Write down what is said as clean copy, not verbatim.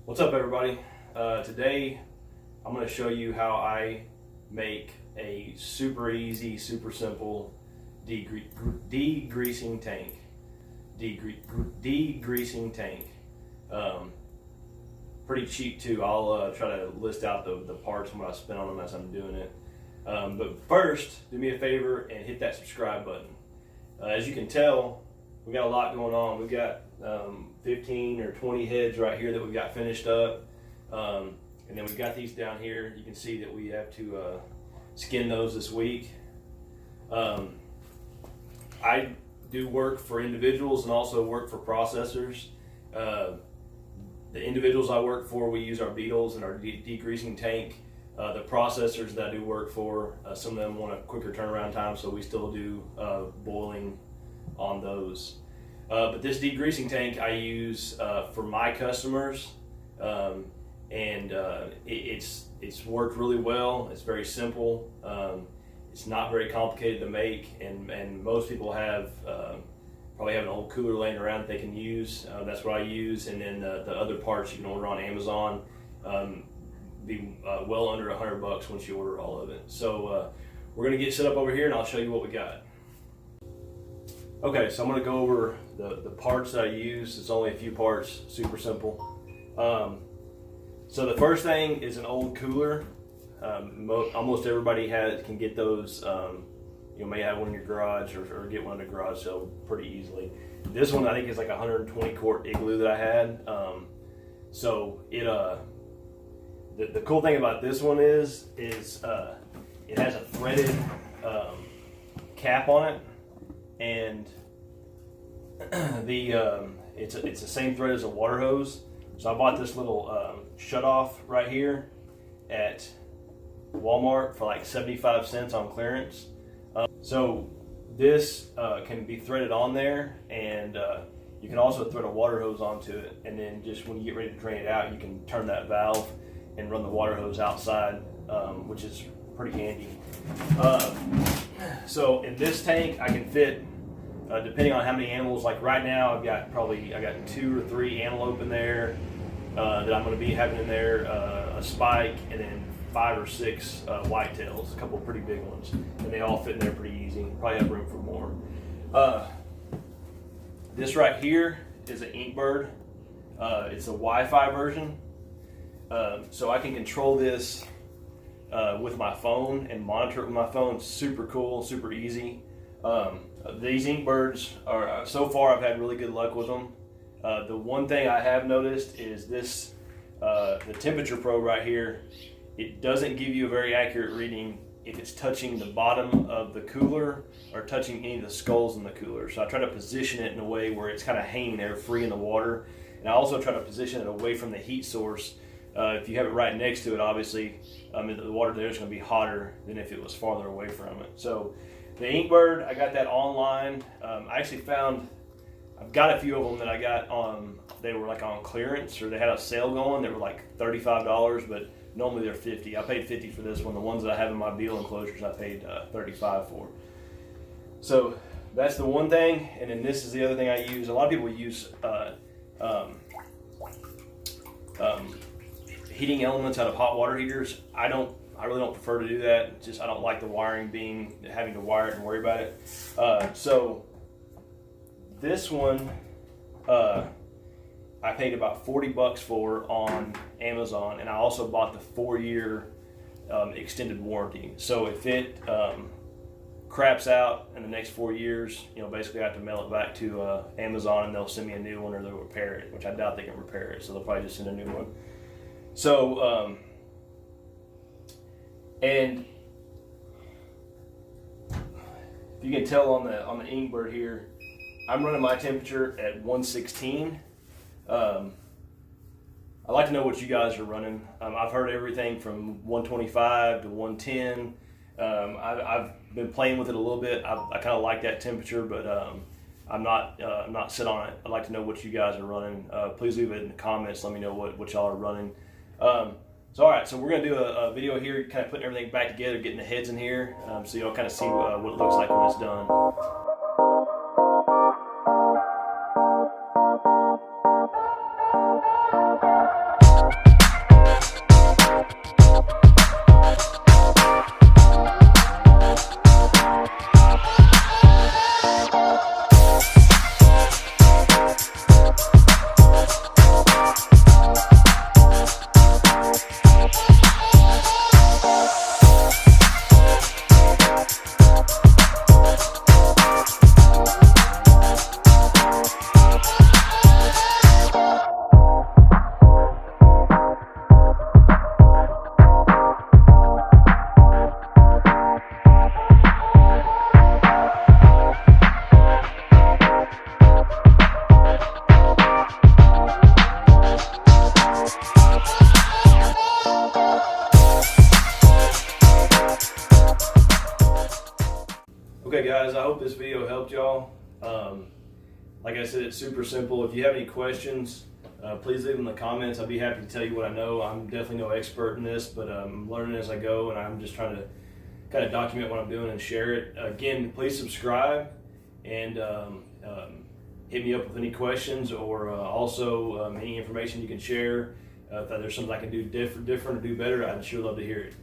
What's up, everybody? Today I'm going to show you how I make a super easy, super simple degreasing tank. Degreasing tank. Pretty cheap too. I'll try to list out the parts and what I spent on them as I'm doing it. But first, do me a favor and hit that subscribe button. As you can tell, we got a lot going on. We've got 15 or 20 heads right here that we've got finished up. And then we've got these down here. You can see that we have to skin those this week. I do work for individuals and also work for processors. The individuals I work for, we use our beetles and our degreasing tank. The processors that I do work for, some of them want a quicker turnaround time, so we still do boiling on those. But this degreasing tank I use for my customers, and it's worked really well. It's very simple. It's not very complicated to make, and most people have probably have an old cooler laying around that they can use. That's what I use, and then the other parts you can order on Amazon. Be well under $100 once you order all of it. So we're gonna get set up over here, and I'll show you what we got. Okay, so I'm gonna go over the parts that I use. It's only a few parts, super simple. So the first thing is an old cooler. Almost everybody can get those. You may have one in your garage or get one in the garage sale pretty easily. This one I think is like a 120 quart igloo that I had. So it the cool thing about this one is it has a threaded cap on it, and it's the same thread as a water hose. So I bought this little shut off right here at Walmart for like 75 cents on clearance. So this can be threaded on there, and you can also thread a water hose onto it, and then just when you get ready to drain it out, you can turn that valve and run the water hose outside, which is pretty handy. So in this tank I can fit, depending on how many animals, like right now I got 2 or 3 antelope in there that I'm going to be having in there, a spike, and then 5 or 6 whitetails, a couple of pretty big ones, and they all fit in there pretty easy. Probably have room for more. This right here is an Inkbird. It's a Wi-Fi version. So I can control this with my phone and monitor it with my phone. It's super cool, super easy. These Inkbirds are, so far I've had really good luck with them. The one thing I have noticed is this, the temperature probe right here, it doesn't give you a very accurate reading if it's touching the bottom of the cooler or touching any of the skulls in the cooler. So I try to position it in a way where it's kind of hanging there free in the water. And I also try to position it away from the heat source. If you have it right next to it, obviously, the water there is going to be hotter than if it was farther away from it. So the Inkbird, I got that online. I actually found, I've got a few of them that I got on, they were like on clearance, or they had a sale going. They were like $35, but normally they're $50. I paid $50 for this one. The ones that I have in my beetle enclosures, I paid $35 for. So that's the one thing, and then this is the other thing I use. A lot of people use heating elements out of hot water heaters. I really don't prefer to do that. Just I don't like the wiring having to wire it and worry about it. So this one I paid about $40 for on Amazon, and I also bought the 4-year extended warranty. So if it craps out in the next 4 years, basically I have to mail it back to Amazon, and they'll send me a new one, or they'll repair it, which I doubt they can repair it. So they'll probably just send a new one. So, and if you can tell on the Inkbird here, I'm running my temperature at 116. I'd like to know what you guys are running. I've heard everything from 125 to 110. I've been playing with it a little bit. I kind of like that temperature, but I'm not set on it. I'd like to know what you guys are running. Please leave it in the comments. Let me know what y'all are running. So all right, so we're gonna do a video here, kind of putting everything back together, getting the heads in here, so y'all kind of see what it looks like when it's done. hope this video helped y'all. Like I said, it's super simple. If you have any questions, please leave them in the comments. I'll be happy to tell you what I know. I'm definitely no expert in this, but I'm learning as I go, and I'm just trying to kind of document what I'm doing and share it. Again, please subscribe and hit me up with any questions, or also any information you can share. If there's something I can do different or do better, I'd sure love to hear it.